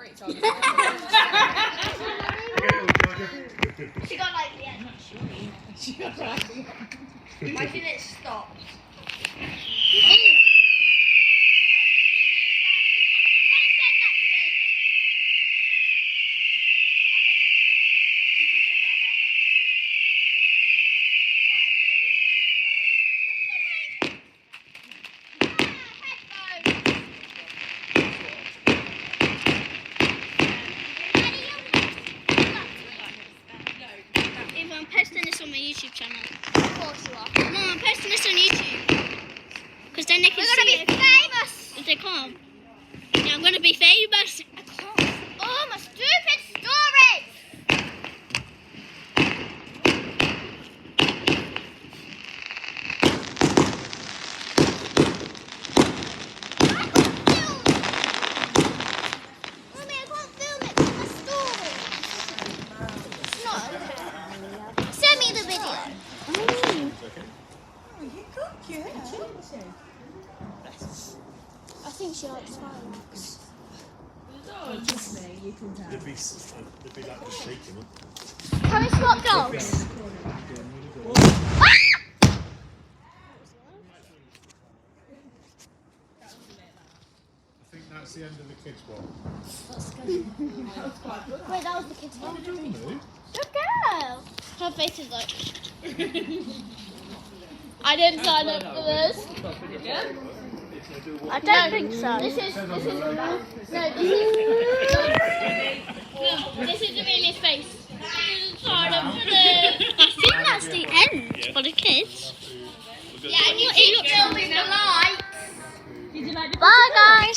great time. She got like the end. Imagine it stops. I'm posting this on my YouTube channel. Of course you are. No, I'm posting this on YouTube. Because then they can We're see gonna be it. famous. If they can't. Yeah, I'm going to be famous. I can't. Oh, my stupid story. Mommy, I can't film it. It's my story. It's not. Send me the video. I think she likes fireworks. They'd be like just shaking them. Can we swap dogs? I think that's the end of the kids' one. Wait, that was the kids' one. Don't move. Good girl. Her face is like... I didn't sign up for this. I don't think so. This is Amelia's face. Sign up for this. I think that's the end for the kids. Yeah, and you keep filming the lights. Bye guys.